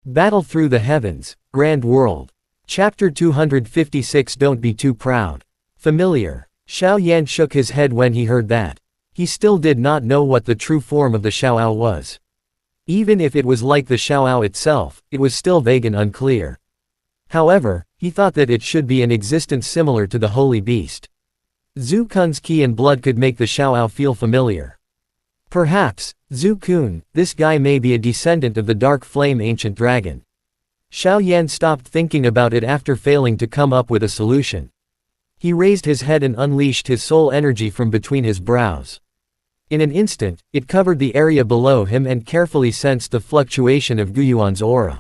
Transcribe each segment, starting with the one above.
Battle through the heavens, grand world. Chapter 256. Don't be too proud. Familiar. Xiao Yan shook his head when he heard that. He still did not know what the true form of the Xiaoao was. Even if it was like the Xiaoao itself, it was still vague and unclear. However, he thought that it should be an existence similar to the holy beast. Zhu Kun's ki and blood could make the Xiaoao feel familiar. Perhaps, Zhu Kun, this guy may be a descendant of the dark flame ancient dragon. Xiao Yan stopped thinking about it after failing to come up with a solution. He raised his head and unleashed his soul energy from between his brows. In an instant, it covered the area below him and carefully sensed the fluctuation of Guyuan's aura.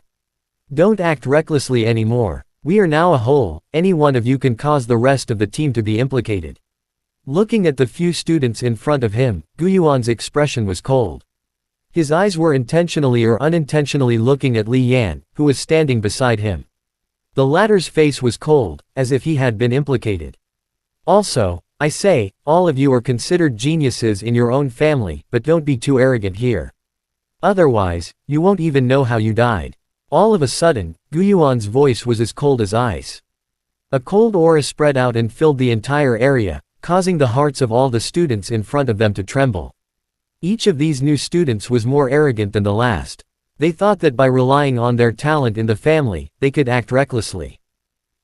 Don't act recklessly anymore. We are now a whole, any one of you can cause the rest of the team to be implicated. Looking at the few students in front of him, Guyuan's expression was cold. His eyes were intentionally or unintentionally looking at Li Yan, who was standing beside him. The latter's face was cold, as if he had been implicated. Also, I say, all of you are considered geniuses in your own family, but don't be too arrogant here. Otherwise, you won't even know how you died. All of a sudden, Guyuan's voice was as cold as ice. A cold aura spread out and filled the entire area, causing the hearts of all the students in front of them to tremble. Each of these new students was more arrogant than the last. They thought that by relying on their talent in the family, they could act recklessly.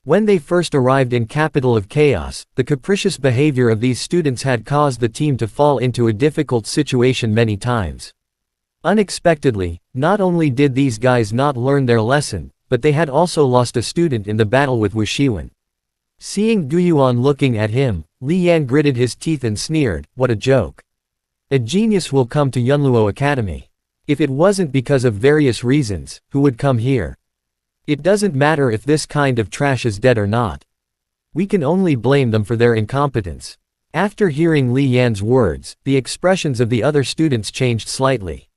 When they first arrived in Capital of Chaos, the capricious behavior of these students had caused the team to fall into a difficult situation many times. Unexpectedly, not only did these guys not learn their lesson, but they had also lost a student in the battle with Wu Shiwen. Seeing Guyuan looking at him, Li Yan gritted his teeth and sneered, "What a joke. A genius will come to Yunluo Academy. If it wasn't because of various reasons, who would come here? It doesn't matter if this kind of trash is dead or not. We can only blame them for their incompetence." After hearing Li Yan's words, the expressions of the other students changed slightly.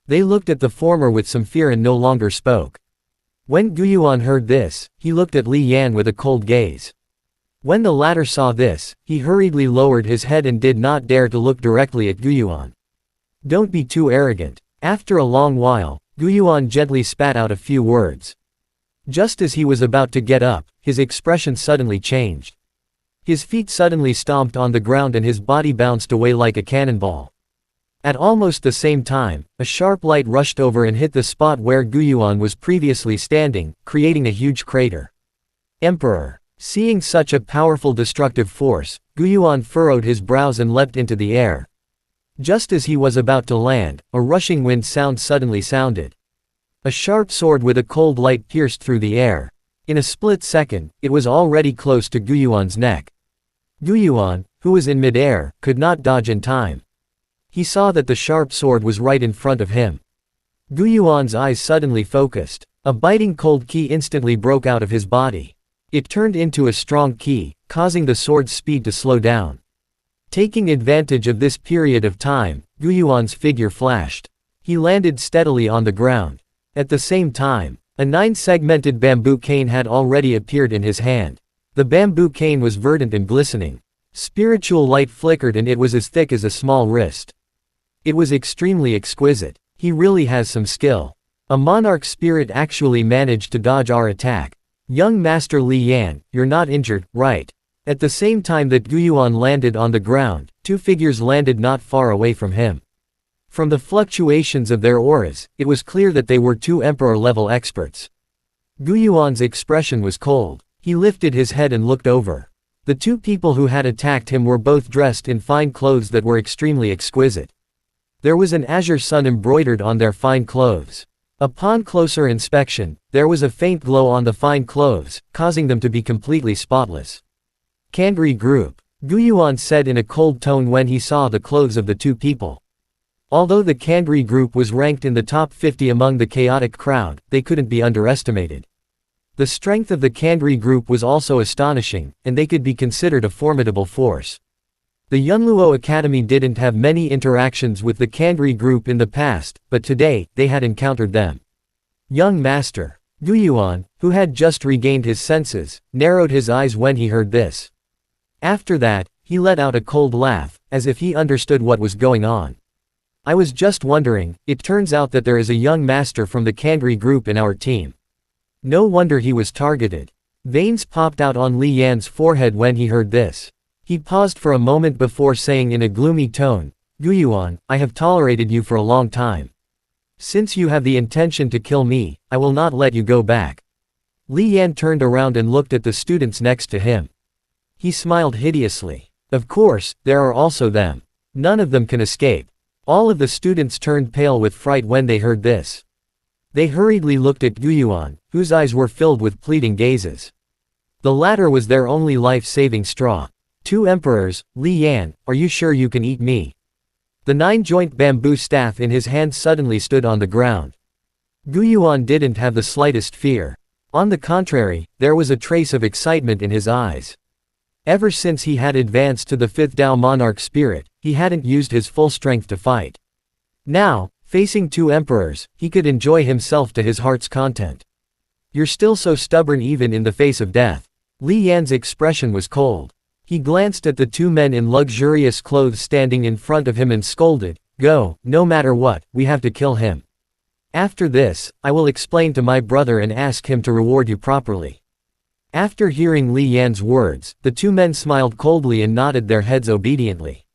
They looked at the former with some fear and no longer spoke. When Guyuan heard this, he looked at Li Yan with a cold gaze. When the latter saw this, he hurriedly lowered his head and did not dare to look directly at Guyuan. "Don't be too arrogant." After a long while, Guyuan gently spat out a few words. Just as he was about to get up, his expression suddenly changed. His feet suddenly stomped on the ground and his body bounced away like a cannonball. At almost the same time, a sharp light rushed over and hit the spot where Guyuan was previously standing, creating a huge crater. Emperor. Seeing such a powerful destructive force, Guyuan furrowed his brows and leapt into the air. Just as he was about to land, a rushing wind sound suddenly sounded. A sharp sword with a cold light pierced through the air. In a split second, it was already close to Guyuan's neck. Guyuan, who was in mid-air, could not dodge in time. He saw that the sharp sword was right in front of him. Guyuan's eyes suddenly focused. A biting cold ki instantly broke out of his body. It turned into a strong ki, causing the sword's speed to slow down. Taking advantage of this period of time, Guyuan's figure flashed. He landed steadily on the ground. At the same time, a 9-segmented bamboo cane had already appeared in his hand. The bamboo cane was verdant and glistening. Spiritual light flickered and it was as thick as a small wrist. It was extremely exquisite. He really has some skill. A monarch spirit actually managed to dodge our attack. Young Master Li Yan, you're not injured, right? At the same time that Guyuan landed on the ground, two figures landed not far away from him. From the fluctuations of their auras, it was clear that they were two emperor-level experts. Guyuan's expression was cold. He lifted his head and looked over. The two people who had attacked him were both dressed in fine clothes that were extremely exquisite. There was an azure sun embroidered on their fine clothes. Upon closer inspection, there was a faint glow on the fine clothes, causing them to be completely spotless. Kandri Group, Guyuan said in a cold tone when he saw the clothes of the two people. Although the Kandri Group was ranked in the top 50 among the chaotic crowd, they couldn't be underestimated. The strength of the Kandri Group was also astonishing, and they could be considered a formidable force. The Yunluo Academy didn't have many interactions with the Kandri Group in the past, but today, they had encountered them. Young Master. Guyuan, who had just regained his senses, narrowed his eyes when he heard this. After that, he let out a cold laugh, as if he understood what was going on. I was just wondering, it turns out that there is a young master from the Kangri group in our team. No wonder he was targeted. Veins popped out on Li Yan's forehead when he heard this. He paused for a moment before saying in a gloomy tone, Guyuan, I have tolerated you for a long time. Since you have the intention to kill me, I will not let you go back. Li Yan turned around and looked at the students next to him. He smiled hideously. Of course, there are also them. None of them can escape. All of the students turned pale with fright when they heard this. They hurriedly looked at Guyuan, whose eyes were filled with pleading gazes. The latter was their only life-saving straw. Two emperors, Li Yan, are you sure you can eat me? The 9-joint bamboo staff in his hand suddenly stood on the ground. Guyuan didn't have the slightest fear. On the contrary, there was a trace of excitement in his eyes. Ever since he had advanced to the 5th Dao monarch spirit, he hadn't used his full strength to fight. Now, facing two emperors, he could enjoy himself to his heart's content. You're still so stubborn even in the face of death. Li Yan's expression was cold. He glanced at the two men in luxurious clothes standing in front of him and scolded, Go, no matter what, we have to kill him. After this, I will explain to my brother and ask him to reward you properly. After hearing Li Yan's words, the two men smiled coldly and nodded their heads obediently.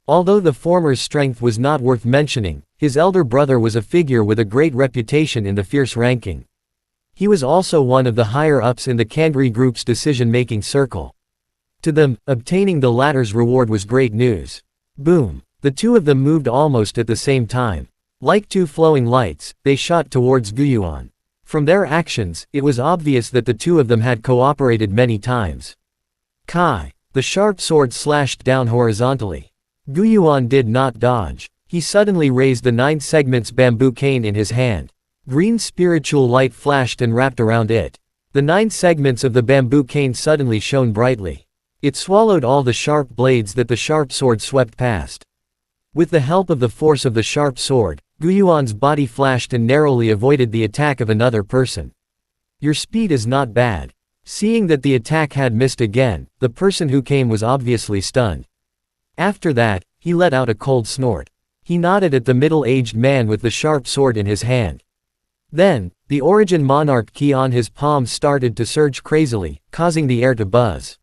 Although the former's strength was not worth mentioning, his elder brother was a figure with a great reputation in the fierce ranking. He was also one of the higher-ups in the Kangri group's decision-making circle. To them, obtaining the latter's reward was great news. Boom! The two of them moved almost at the same time. Like two flowing lights, they shot towards Guyuan. From their actions, it was obvious that the two of them had cooperated many times. Kai! The sharp sword slashed down horizontally. Guyuan did not dodge. He suddenly raised the 9 segments bamboo cane in his hand. Green spiritual light flashed and wrapped around it. The 9 segments of the bamboo cane suddenly shone brightly. It swallowed all the sharp blades that the sharp sword swept past. With the help of the force of the sharp sword, Guyuan's body flashed and narrowly avoided the attack of another person. Your speed is not bad. Seeing that the attack had missed again, the person who came was obviously stunned. After that, he let out a cold snort. He nodded at the middle-aged man with the sharp sword in his hand. Then, the Origin Monarch key on his palm started to surge crazily, causing the air to buzz.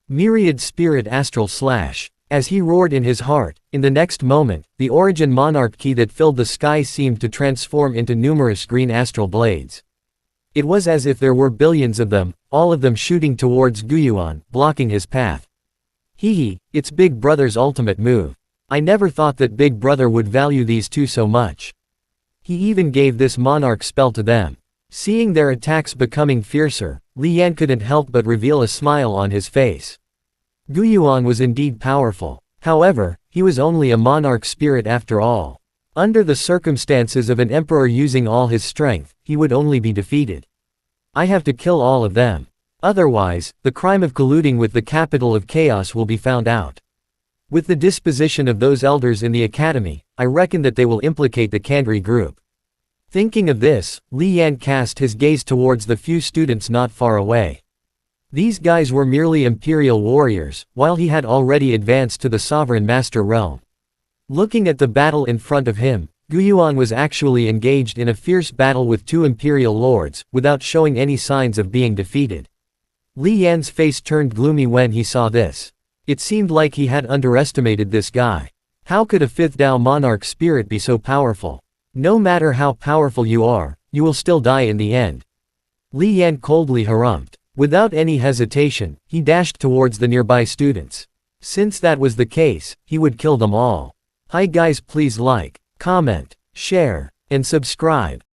Myriad Spirit Astral Slash. As he roared in his heart, in the next moment, the Origin Monarch key that filled the sky seemed to transform into numerous green astral blades. It was as if there were billions of them, all of them shooting towards Guyuan, blocking his path. Hee, it's Big Brother's ultimate move. I never thought that Big Brother would value these two so much. He even gave this monarch spell to them. Seeing their attacks becoming fiercer, Li Yan couldn't help but reveal a smile on his face. Guyuan was indeed powerful. However, he was only a monarch spirit after all. Under the circumstances of an emperor using all his strength, he would only be defeated. I have to kill all of them. Otherwise, the crime of colluding with the capital of chaos will be found out. With the disposition of those elders in the academy, I reckon that they will implicate the Kangri group. Thinking of this, Li Yan cast his gaze towards the few students not far away. These guys were merely imperial warriors, while he had already advanced to the sovereign master realm. Looking at the battle in front of him, Guyuan was actually engaged in a fierce battle with two imperial lords, without showing any signs of being defeated. Li Yan's face turned gloomy when he saw this. It seemed like he had underestimated this guy. How could a 5th Dao monarch spirit be so powerful? No matter how powerful you are, you will still die in the end. Li Yan coldly harumphed. Without any hesitation, he dashed towards the nearby students. Since that was the case, he would kill them all. Hi guys, please like, comment, share, and subscribe.